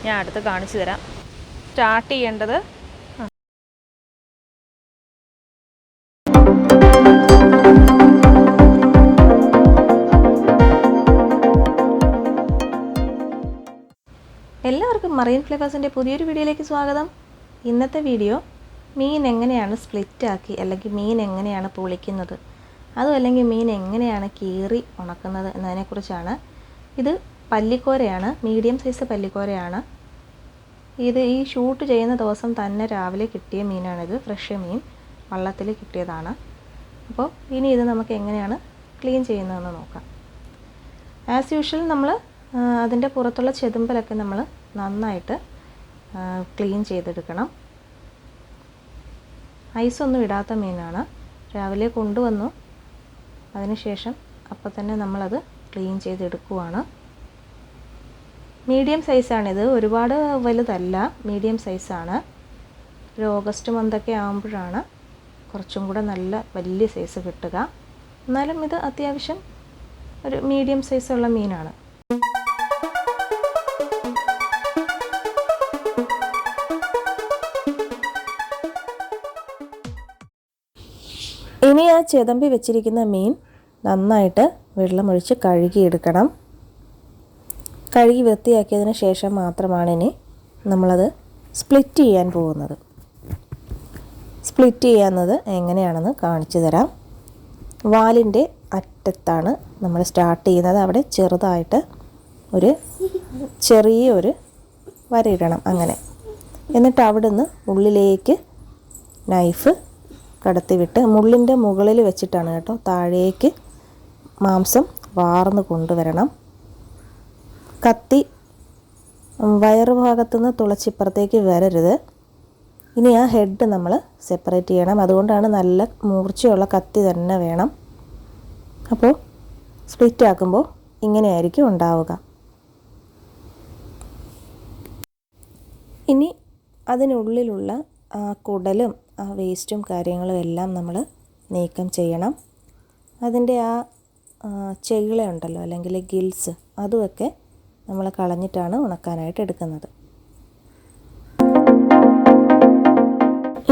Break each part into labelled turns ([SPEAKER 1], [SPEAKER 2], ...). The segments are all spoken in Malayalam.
[SPEAKER 1] ഞാൻ അടുത്ത് കാണിച്ചു തരാം. സ്റ്റാർട്ട് ചെയ്യേണ്ടത് എല്ലാവർക്കും മറൈൻ ഫ്ലേവേഴ്സിൻ്റെ പുതിയൊരു വീഡിയോയിലേക്ക് സ്വാഗതം. ഇന്നത്തെ വീഡിയോ മീൻ എങ്ങനെയാണ് സ്പ്ലിറ്റാക്കി അല്ലെങ്കിൽ മീൻ എങ്ങനെയാണ് പൊളിക്കുന്നത്, അതും അല്ലെങ്കിൽ മീൻ എങ്ങനെയാണ് കീറി ഉണക്കുന്നത് എന്നതിനെക്കുറിച്ചാണ്. ഇത് പല്ലിക്കോരയാണ്, മീഡിയം സൈസ് പല്ലിക്കോരയാണ്. ഇത് ഈ ഷൂട്ട് ചെയ്യുന്ന ദിവസം തന്നെ രാവിലെ കിട്ടിയ മീനാണിത്. ഫ്രഷ് മീൻ വള്ളത്തിൽ കിട്ടിയതാണ്. അപ്പോൾ ഇനി ഇത് നമുക്ക് എങ്ങനെയാണ് ക്ലീൻ ചെയ്യുന്നതെന്ന് നോക്കാം. ആസ് യൂഷ്വൽ നമ്മൾ അതിൻ്റെ പുറത്തുള്ള ചെതുമ്പലൊക്കെ നമ്മൾ നന്നായിട്ട് ക്ലീൻ ചെയ്തെടുക്കണം. ഐസൊന്നും ഇടാത്ത മീനാണ്. രാവിലെ കൊണ്ടുവന്നു, അതിനുശേഷം അപ്പം തന്നെ നമ്മളത് ക്ലീൻ ചെയ്തെടുക്കുവാണ്. മീഡിയം സൈസാണിത്, ഒരുപാട് വലുതല്ല, മീഡിയം സൈസാണ്. ഒരു ഓഗസ്റ്റ് മന്തൊക്കെ ആകുമ്പോഴാണ് കുറച്ചും കൂടെ നല്ല വലിയ സൈസ് കിട്ടുക. എന്നാലും ഇത് അത്യാവശ്യം ഒരു മീഡിയം സൈസുള്ള മീനാണ്. ഇനി ആ ചെതമ്പി വെച്ചിരിക്കുന്ന മീൻ നന്നായിട്ട് വെള്ളമൊഴിച്ച് കഴുകിയെടുക്കണം. കഴുകി വൃത്തിയാക്കിയതിന് ശേഷം മാത്രമാണ് ഇനി നമ്മളത് സ്പ്ലിറ്റ് ചെയ്യാൻ പോകുന്നത്. സ്പ്ലിറ്റ് ചെയ്യാവുന്നത് എങ്ങനെയാണെന്ന് കാണിച്ചു തരാം. വാലിൻ്റെ അറ്റത്താണ് നമ്മൾ സ്റ്റാർട്ട് ചെയ്യുന്നത്. അവിടെ ചെറുതായിട്ട് ഒരു ചെറിയൊരു വരയിടണം, അങ്ങനെ. എന്നിട്ട് അവിടുന്ന് ഉള്ളിലേക്ക് നൈഫ് കടത്തിവിട്ട് മുള്ളിൻ്റെ മുകളിൽ വെച്ചിട്ടാണ് കേട്ടോ താഴേക്ക് മാംസം വാർന്ന് കൊണ്ടുവരണം. കത്തി വയറുഭാഗത്തുനിന്ന് തുളച്ചിപ്പുറത്തേക്ക് വരരുത്. ഇനി ആ ഹെഡ് നമ്മൾ സെപ്പറേറ്റ് ചെയ്യണം. അതുകൊണ്ടാണ് നല്ല മൂർച്ചയുള്ള കത്തി തന്നെ വേണം. അപ്പോൾ സ്പ്ലിറ്റ് ആക്കുമ്പോൾ ഇങ്ങനെയായിരിക്കും ഉണ്ടാവുക. ഇനി അതിനുള്ളിലുള്ള ആ കുടലും ആ വേസ്റ്റും കാര്യങ്ങളും എല്ലാം നമ്മൾ നീക്കം ചെയ്യണം. അതിൻ്റെ ആ ചെകിളയുണ്ടല്ലോ അല്ലെങ്കിൽ ഗിൽസ്, അതുമൊക്കെ നമ്മൾ കളഞ്ഞിട്ടാണ് ഉണക്കാനായിട്ട് എടുക്കുന്നത്.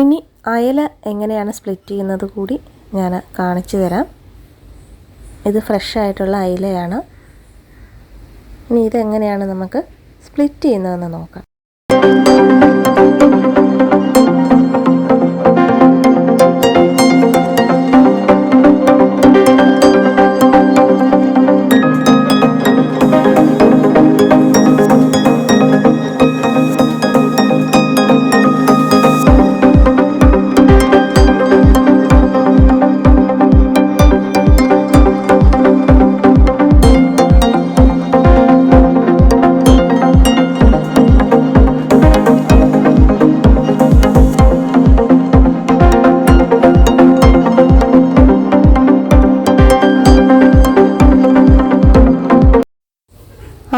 [SPEAKER 1] ഇനി അയല എങ്ങനെയാണ് സ്പ്ലിറ്റ് ചെയ്യുന്നത് കൂടി ഞാൻ കാണിച്ചു തരാം. ഇത് ഫ്രഷ് ആയിട്ടുള്ള അയലയാണ്. ഇനി ഇതെങ്ങനെയാണ് നമുക്ക് സ്പ്ലിറ്റ് ചെയ്യുന്നതെന്ന് നോക്കാം.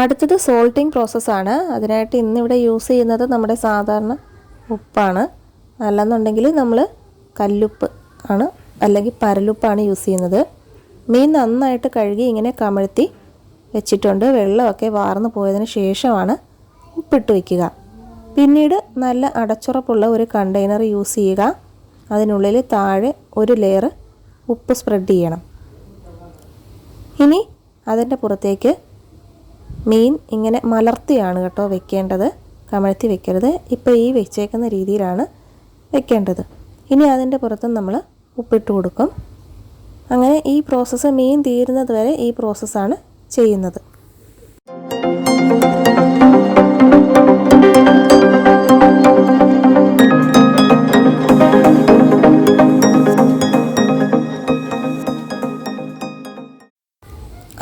[SPEAKER 1] അടുത്തത് സോൾട്ടിങ് പ്രോസസ്സാണ്. അതിനായിട്ട് ഇന്നിവിടെ യൂസ് ചെയ്യുന്നത് നമ്മുടെ സാധാരണ ഉപ്പാണ്. അല്ലെന്നുണ്ടെങ്കിൽ നമ്മൾ കല്ലുപ്പ് ആണ് അല്ലെങ്കിൽ പരലുപ്പാണ് യൂസ് ചെയ്യുന്നത്. മീൻ നന്നായിട്ട് കഴുകി ഇങ്ങനെ കമഴ്ത്തി വെച്ചിട്ടുണ്ട്. വെള്ളമൊക്കെ വാർന്നു പോയതിന് ശേഷമാണ് ഉപ്പിട്ട് വയ്ക്കുക. പിന്നീട് നല്ല അടച്ചുറപ്പുള്ള ഒരു കണ്ടെയ്നർ യൂസ് ചെയ്യുക. അതിനുള്ളിൽ താഴെ ഒരു ലെയർ ഉപ്പ് സ്പ്രെഡ് ചെയ്യണം. ഇനി അതിൻ്റെ പുറത്തേക്ക് മീൻ ഇങ്ങനെ മലർത്തിയാണ് കേട്ടോ വെക്കേണ്ടത്, കമഴ്ത്തി വെക്കരുത്. ഇപ്പോൾ ഈ വെച്ചേക്കുന്ന രീതിയിലാണ് വെക്കേണ്ടത്. ഇനി അതിൻ്റെ പുറത്തും നമ്മൾ ഉപ്പിട്ട് കൊടുക്കും. അങ്ങനെ ഈ പ്രോസസ്സ് മീൻ തീരുന്നത് വരെ ഈ പ്രോസസ്സാണ് ചെയ്യുന്നത്.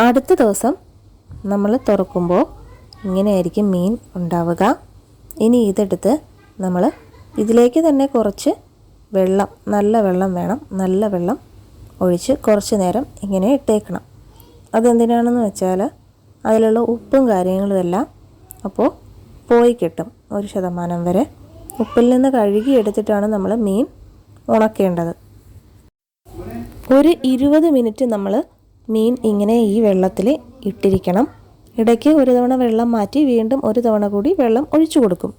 [SPEAKER 1] അടുത്ത ദിവസം നമ്മൾ തുറക്കുമ്പോൾ ഇങ്ങനെയായിരിക്കും മീൻ ഉണ്ടാവുക. ഇനി ഇതെടുത്ത് നമ്മൾ ഇതിലേക്ക് തന്നെ കുറച്ച് വെള്ളം, നല്ല വെള്ളം വേണം, നല്ല വെള്ളം ഒഴിച്ച് കുറച്ച് നേരം ഇങ്ങനെ ഇട്ടേക്കണം. അതെന്തിനാണെന്ന് വെച്ചാൽ അതിലുള്ള ഉപ്പും കാര്യങ്ങളും എല്ലാം അപ്പോൾ പോയി കിട്ടും. 1% വരെ ഉപ്പിൽ നിന്ന് കഴുകി എടുത്തിട്ടാണ് നമ്മൾ മീൻ ഉണക്കേണ്ടത്. ഒരു 20 മിനിറ്റ് നമ്മൾ മീൻ ഇങ്ങനെ ഈ വെള്ളത്തിൽ ഇട്ടിരിക്കണം. ഇടയ്ക്ക് ഒരു തവണ വെള്ളം മാറ്റി വീണ്ടും ഒരു തവണ കൂടി വെള്ളം ഒഴിച്ചു കൊടുക്കും.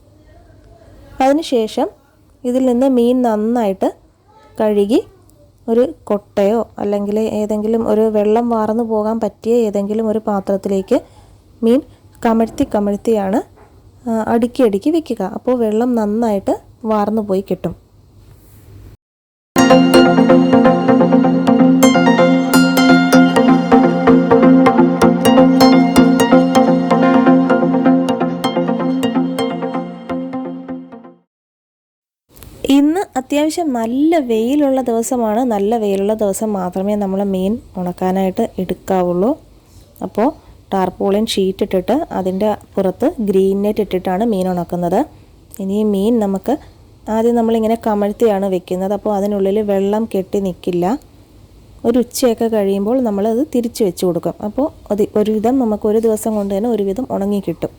[SPEAKER 1] അതിനുശേഷം ഇതിൽ നിന്ന് മീൻ നന്നായിട്ട് കഴുകി ഒരു കൊട്ടയോ അല്ലെങ്കിൽ ഏതെങ്കിലും ഒരു വെള്ളം വാർന്നു പോകാൻ പറ്റിയ ഏതെങ്കിലും ഒരു പാത്രത്തിലേക്ക് മീൻ കമഴ്ത്തിയാണ് അടുക്കി വെക്കുക. അപ്പോൾ വെള്ളം നന്നായിട്ട് വാർന്നു പോയി കിട്ടും. ഇന്ന് അത്യാവശ്യം നല്ല വെയിലുള്ള ദിവസമാണ്. നല്ല വെയിലുള്ള ദിവസം മാത്രമേ നമ്മൾ മീൻ ഉണക്കാനായിട്ട് എടുക്കാവുള്ളൂ. അപ്പോൾ ടാർപോളിൻ ഷീറ്റ് ഇട്ടിട്ട് അതിൻ്റെ പുറത്ത് ഗ്രീൻ നെറ്റ് ഇട്ടിട്ടാണ് മീൻ ഉണക്കുന്നത്. ഇനി മീൻ നമുക്ക് ആദ്യം നമ്മളിങ്ങനെ കമഴ്ത്തിയാണ് വെക്കുന്നത്. അപ്പോൾ അതിനുള്ളിൽ വെള്ളം കെട്ടി നിൽക്കില്ല. ഒരു ഉച്ചയൊക്കെ കഴിയുമ്പോൾ നമ്മളത് തിരിച്ച് വെച്ച് കൊടുക്കും. അപ്പോൾ അത് ഒരുവിധം നമുക്ക് ഒരു ദിവസം കൊണ്ട് തന്നെ ഒരുവിധം ഉണങ്ങി കിട്ടും.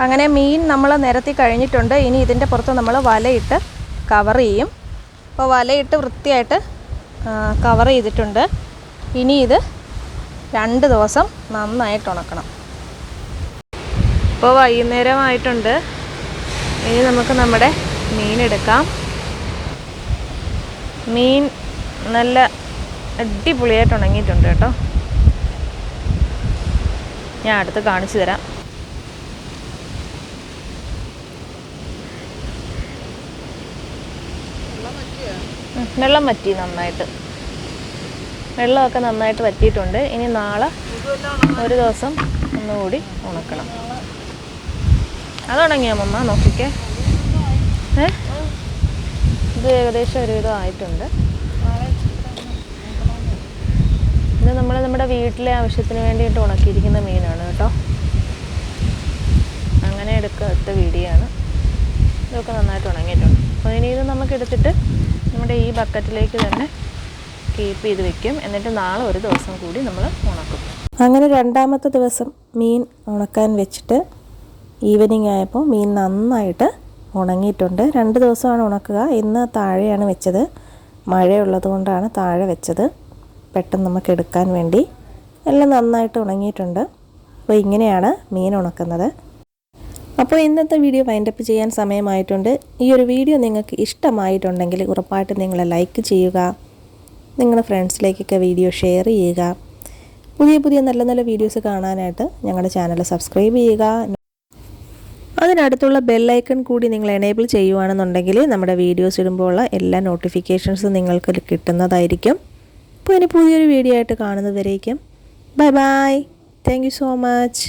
[SPEAKER 1] അങ്ങനെ മീൻ നമ്മൾ നിരത്തി കഴിഞ്ഞിട്ടുണ്ട്. ഇനി ഇതിൻ്റെ പുറത്ത് നമ്മൾ വലയിട്ട് കവർ ചെയ്യും. അപ്പോൾ വലയിട്ട് വൃത്തിയായിട്ട് കവർ ചെയ്തിട്ടുണ്ട്. ഇനി ഇത് 2 ദിവസം നന്നായിട്ട് ഉണക്കണം. ഇപ്പോൾ വൈകുന്നേരമായിട്ടുണ്ട്. ഇനി നമുക്ക് നമ്മുടെ മീൻ എടുക്കാം. മീൻ നല്ല അടിപൊളിയായിട്ട് ഉണങ്ങിയിട്ടുണ്ട് കേട്ടോ. ഞാൻ അടുത്ത് കാണിച്ചു തരാം. വെള്ളം വറ്റി, നന്നായിട്ട് വെള്ളമൊക്കെ നന്നായിട്ട് വറ്റിയിട്ടുണ്ട്. ഇനി നാളെ ഒരു ദിവസം ഒന്നുകൂടി ഉണക്കണം. അതുണങ്ങിയോ മമ്മ? നോക്കിക്കേ, ഇത് ഏകദേശം ഒരുവിധം ആയിട്ടുണ്ട്. ഇത് നമ്മുടെ വീട്ടിലെ ആവശ്യത്തിന് വേണ്ടിയിട്ട് ഉണക്കിയിരിക്കുന്ന മീനാണ് കേട്ടോ. അങ്ങനെ എടുത്ത വീഡിയോ ആണ്. ഇതൊക്കെ നന്നായിട്ട് ഉണങ്ങിയിട്ടുണ്ട്. അപ്പോൾ ഇനി ഇത് നമുക്ക് എടുത്തിട്ട് നമ്മുടെ ഈ ബക്കറ്റിലേക്ക് തന്നെ കീപ്പ് ചെയ്ത് വെക്കും. എന്നിട്ട് നാളെ ഒരു ദിവസം കൂടി നമ്മൾ ഉണക്കും. അങ്ങനെ 2ാമത്തെ ദിവസം മീൻ ഉണക്കാൻ വെച്ചിട്ട് ഈവനിങ് ആയപ്പോൾ മീൻ നന്നായിട്ട് ഉണങ്ങിയിട്ടുണ്ട്. 2 ദിവസമാണ് ഉണക്കുക. ഇന്ന് താഴെയാണ് വെച്ചത്. മഴയുള്ളത് കൊണ്ടാണ് താഴെ വെച്ചത്, പെട്ടെന്ന് നമുക്ക് എടുക്കാൻ വേണ്ടി. എല്ലാം നന്നായിട്ട് ഉണങ്ങിയിട്ടുണ്ട്. അപ്പോൾ ഇങ്ങനെയാണ് മീൻ ഉണക്കുന്നത്. അപ്പോൾ ഇന്നത്തെ വീഡിയോ വൈൻഡപ്പ് ചെയ്യാൻ സമയമായിട്ടുണ്ട്. ഈ ഒരു വീഡിയോ നിങ്ങൾക്ക് ഇഷ്ടമായിട്ടുണ്ടെങ്കിൽ ഉറപ്പായിട്ടും നിങ്ങൾ ലൈക്ക് ചെയ്യുക. നിങ്ങളുടെ ഫ്രണ്ട്സിലേക്കൊക്കെ വീഡിയോ ഷെയർ ചെയ്യുക. പുതിയ നല്ല നല്ല വീഡിയോസ് കാണാനായിട്ട് ഞങ്ങളുടെ ചാനൽ സബ്സ്ക്രൈബ് ചെയ്യുക. അതിനടുത്തുള്ള ബെല്ലൈക്കൺ കൂടി നിങ്ങൾ എനേബിൾ ചെയ്യുകയാണെന്നുണ്ടെങ്കിൽ നമ്മുടെ വീഡിയോസ് ഇടുമ്പോൾ എല്ലാ നോട്ടിഫിക്കേഷൻസും നിങ്ങൾക്ക് കിട്ടുന്നതായിരിക്കും. അപ്പോൾ ഇനി പുതിയൊരു വീഡിയോ ആയിട്ട് കാണുന്നതുവരേക്കും bye. Thank you so much.